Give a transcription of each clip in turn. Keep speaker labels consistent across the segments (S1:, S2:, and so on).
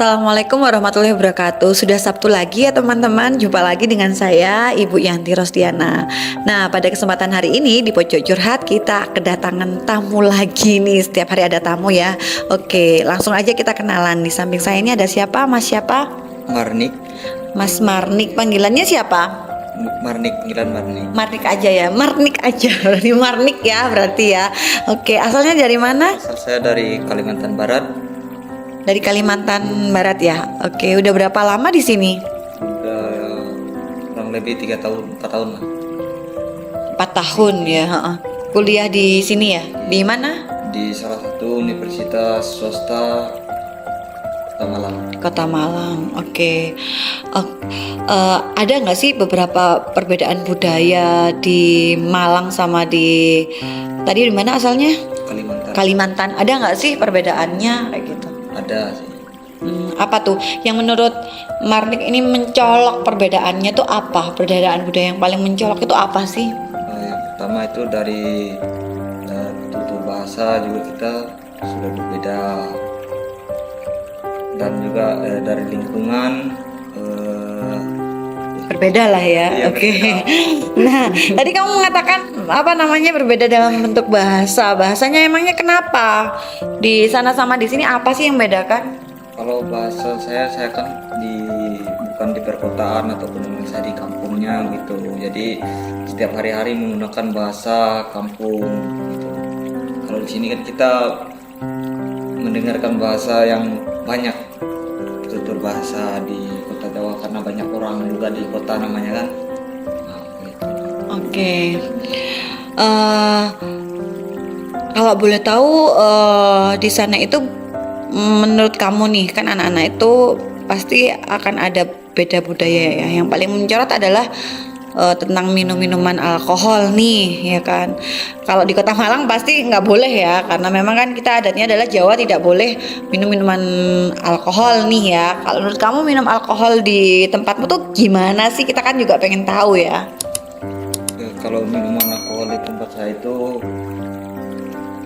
S1: Assalamualaikum warahmatullahi wabarakatuh. Sudah Sabtu lagi ya teman-teman. Jumpa lagi dengan saya Ibu Yanti Rosdiana. Nah, pada kesempatan hari ini di Pojok Curhat kita kedatangan tamu lagi nih. Setiap hari ada tamu ya. Oke, langsung aja kita kenalan. Di samping saya ini ada siapa? Mas siapa?
S2: Marnik.
S1: Mas Marnik. Panggilannya siapa?
S2: Marnik, panggilan Marnik.
S1: Marnik aja ya. Marnik aja. Berarti Marnik ya berarti ya. Oke, asalnya dari mana?
S2: Asal saya dari Kalimantan Barat.
S1: Dari Kalimantan Barat ya. Oke, udah berapa lama di sini?
S2: Udah kurang lebih 3 tahun, 4 tahun lah.
S1: 4 tahun ya. Heeh. Kuliah di sini ya. Di mana?
S2: Di salah satu universitas swasta Kota Malang.
S1: Kota Malang. Oke. Ada nggak sih beberapa perbedaan budaya di Malang sama di tadi di mana asalnya?
S2: Kalimantan.
S1: Kalimantan. Ada nggak sih perbedaannya kayak gitu?
S2: Ada sih.
S1: Apa tuh yang menurut Marnik ini mencolok perbedaannya tuh apa? Perbedaan budaya yang paling mencolok itu apa sih?
S2: Yang pertama itu dari tutur bahasa juga kita sudah berbeda, dan juga dari lingkungan.
S1: Berbeda lah ya.
S2: Iya,
S1: Oke.
S2: berbeda.
S1: Nah, tadi kamu mengatakan apa namanya berbeda dalam bentuk bahasa. Bahasanya emangnya kenapa? Di sana sama di sini apa sih yang bedakan?
S2: Kalau bahasa saya kan bukan di perkotaan ataupun saya di kampungnya gitu. Jadi setiap hari-hari menggunakan bahasa kampung gitu. Kalau di sini kan kita mendengarkan bahasa yang banyak, tutur bahasa di kota Jawa karena banyak orang juga di kota namanya kan. Nah, gitu.
S1: Oke. Kalau boleh tahu di sana itu menurut kamu nih kan anak-anak itu pasti akan ada beda budaya ya. Yang paling mencolok adalah tentang minum-minuman alkohol nih ya kan. Kalau di Kota Malang pasti nggak boleh ya karena memang kan kita adatnya adalah Jawa tidak boleh minum minuman alkohol nih ya. Kalau menurut kamu minum alkohol di tempatmu tuh gimana sih? Kita kan juga pengen tahu ya.
S2: Kalau minuman alkohol di tempat saya itu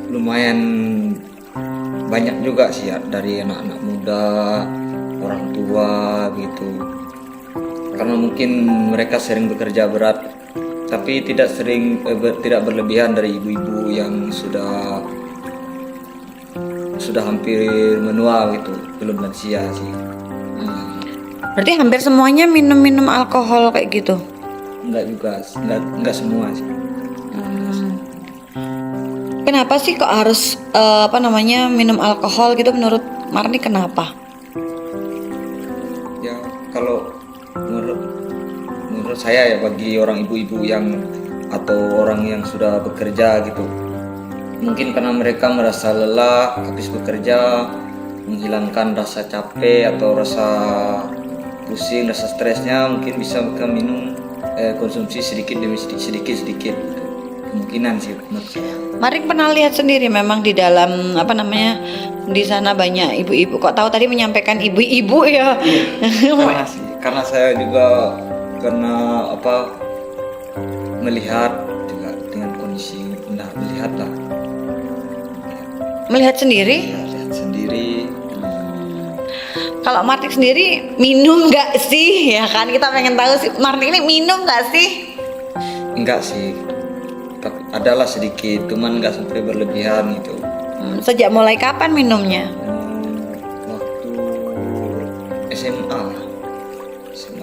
S2: lumayan banyak juga sih ya, dari anak-anak muda, orang tua gitu. Karena mungkin mereka sering bekerja berat, tapi tidak berlebihan dari ibu-ibu yang sudah hampir menua gitu, belum lansia sih.
S1: Berarti hampir semuanya minum-minum alkohol kayak gitu.
S2: Enggak juga, enggak semua sih.
S1: Kenapa sih kok harus minum alkohol gitu menurut Marni kenapa?
S2: Ya kalau menurut saya ya, bagi orang ibu-ibu yang atau orang yang sudah bekerja gitu, mungkin karena mereka merasa lelah habis bekerja, menghilangkan rasa capek atau rasa pusing, rasa stresnya, mungkin bisa mereka minum konsumsi sedikit demi sedikit gitu. Kemungkinan sih menurut saya.
S1: Marik pernah lihat sendiri memang di dalam di sana banyak ibu-ibu. Kok tahu tadi menyampaikan ibu-ibu ya?
S2: Karena saya juga melihat juga dengan kondisi melihat lah.
S1: Melihat sendiri?
S2: Ya, lihat sendiri.
S1: Kalau Martik sendiri minum nggak sih? Ya kan kita pengen tahu sih Martik ini minum nggak sih?
S2: Enggak sih. Adalah sedikit, cuman nggak sampai berlebihan gitu.
S1: Sejak mulai kapan minumnya?
S2: Waktu SMA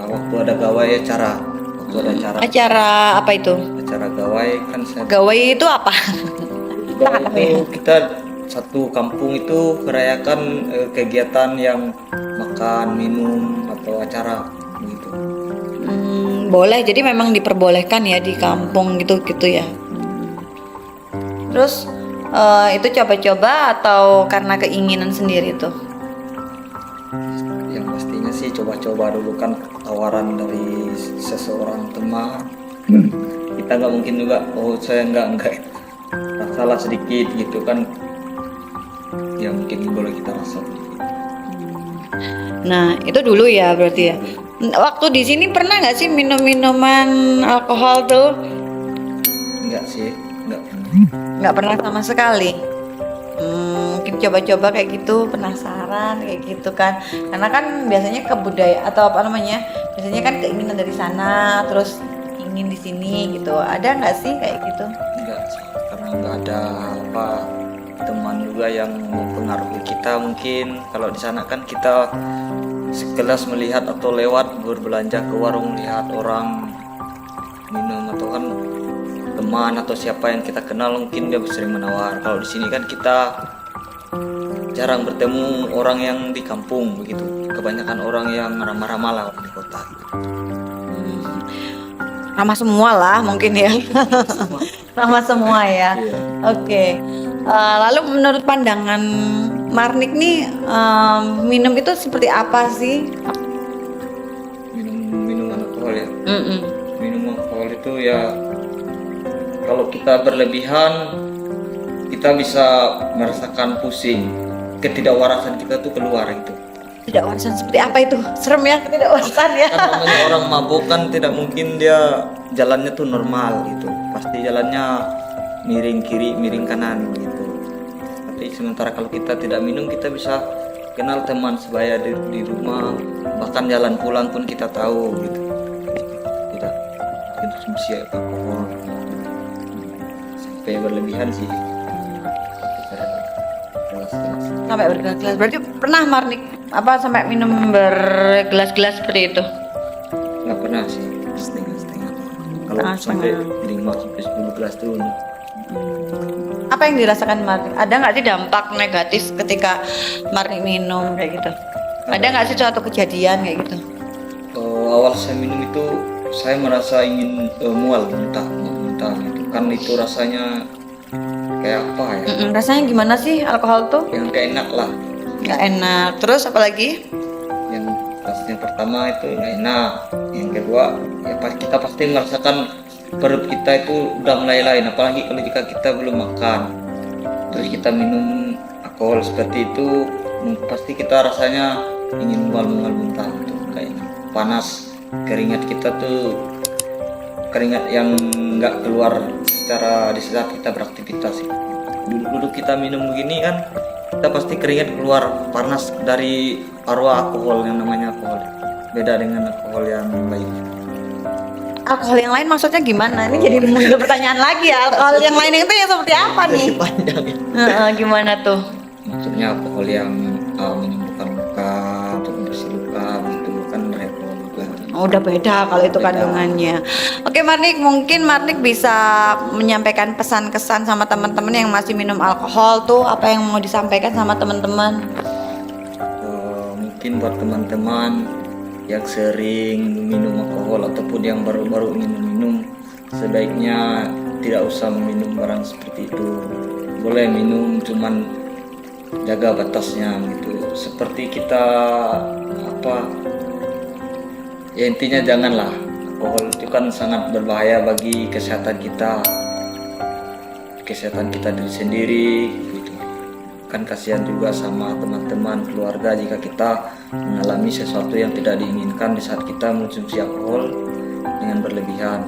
S2: waktu ada gawai acara. Waktu ada acara.
S1: Acara apa itu?
S2: Acara gawai kan saya.
S1: Gawai itu apa?
S2: Kita satu kampung itu merayakan kegiatan yang makan, minum atau acara gitu.
S1: Boleh, jadi memang diperbolehkan ya di kampung gitu ya. Terus itu coba-coba atau karena keinginan sendiri tuh?
S2: Yang pastinya sih coba-coba dulu kan, tawaran dari seseorang teman. Kita nggak mungkin juga, saya nggak salah sedikit gitu kan. Ya mungkin boleh kita rasa.
S1: Nah itu dulu ya berarti ya. Waktu di sini pernah nggak sih minum minuman alkohol tuh?
S2: Enggak sih, enggak pernah.
S1: Nggak pernah sama sekali. Mungkin coba-coba kayak gitu, penasaran kayak gitu kan? Karena kan biasanya kebudayaan atau apa namanya, biasanya kan keinginan dari sana, terus ingin di sini gitu. Ada nggak sih kayak gitu?
S2: Enggak sih, karena nggak ada apa teman juga yang mempengaruhi kita. Mungkin kalau di sana kan kita sekelas melihat atau lewat berbelanja ke warung melihat orang minum atau kan teman atau siapa yang kita kenal mungkin dia sering menawar. Kalau di sini kan kita jarang bertemu orang yang di kampung begitu. Kebanyakan orang yang ramah-ramah lah di kota.
S1: Ramah semua lah mungkin ya. Ramah semua ya.
S2: Iya.
S1: Oke. Lalu menurut pandangan Marnik nih, minum itu seperti apa sih?
S2: Minuman alkohol ya.
S1: Mm-mm.
S2: Minum alkohol itu ya kalau kita berlebihan kita bisa merasakan pusing, ketidakwarasan kita tuh keluar gitu.
S1: Ketidakwawasan seperti apa itu? Serem ya ketidakwawasan ya.
S2: Kan namanya orang mabuk kan tidak mungkin dia jalannya tuh normal gitu, pasti jalannya miring kiri miring kanan gitu. Tapi sementara kalau kita tidak minum kita bisa kenal teman sebaya di rumah, bahkan jalan pulang pun kita tahu gitu. Tidak konsumsi alkohol sampai berlebihan sih. Jelas-jelas.
S1: Sampai bergelas-gelas. Berarti pernah Marnik apa sampai minum bergelas-gelas seperti itu?
S2: Nggak pernah sih, setengah-setengah. Kalau
S1: Setengah-setengah.
S2: sampai 5 sampai 10 gelas tuh
S1: Apa yang dirasakan Marnik? Ada nggak sih dampak negatif ketika Marnik minum kayak gitu? Ada nggak sih suatu kejadian kayak gitu?
S2: awal saya minum itu saya merasa ingin mual, muntah gitu. Kan itu rasanya kayak apa ya?
S1: Rasanya gimana sih alkohol tuh?
S2: Yang gak enak lah.
S1: Nggak enak. Terus apalagi?
S2: Yang pertama itu nggak enak. Yang kedua ya kita pasti merasakan perut kita itu udah mulai lain, apalagi kalau jika kita belum makan terus kita minum alkohol seperti itu pasti kita rasanya ingin mual muntah gitu, kayak panas, keringat kita tuh keringat yang nggak keluar secara di saat kita beraktivitas. Dulu kita minum begini kan kita pasti keringat keluar panas dari arwah alkohol, yang namanya alkohol beda dengan alkohol yang lain.
S1: Alkohol yang lain maksudnya gimana? Ini jadi muncul pertanyaan lagi ya. Alkohol yang lain itu ya seperti apa nih?
S2: Panjang ya.
S1: Gimana tuh?
S2: Maksudnya alkohol yang menyembuhkan luka atau membersih luka gitu kan alkohol juga.
S1: Oh, udah beda kalau itu
S2: Beda.
S1: kandungannya. Oke Marnik, mungkin Marnik bisa menyampaikan pesan kesan sama teman-teman yang masih minum alkohol tuh, apa yang mau disampaikan sama teman-teman?
S2: Mungkin buat teman-teman yang sering minum alkohol ataupun yang baru-baru ingin minum, sebaiknya tidak usah minum barang seperti itu. Boleh minum, cuman jaga batasnya gitu. Seperti kita apa ya, intinya janganlah, alkohol itu kan sangat berbahaya bagi kesehatan kita diri sendiri gitu. Kan kasihan juga sama teman-teman keluarga jika kita mengalami sesuatu yang tidak diinginkan di saat kita mengonsumsi alkohol dengan berlebihan.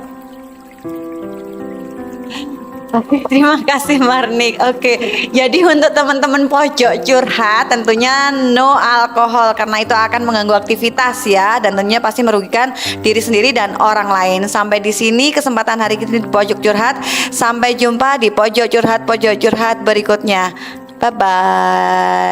S1: Oke, terima kasih Marnik. Oke, jadi untuk teman-teman pojok curhat tentunya no alkohol karena itu akan mengganggu aktivitas ya, dan tentunya pasti merugikan diri sendiri dan orang lain. Sampai di sini kesempatan hari ini di pojok curhat. Sampai jumpa di pojok curhat berikutnya. Bye bye.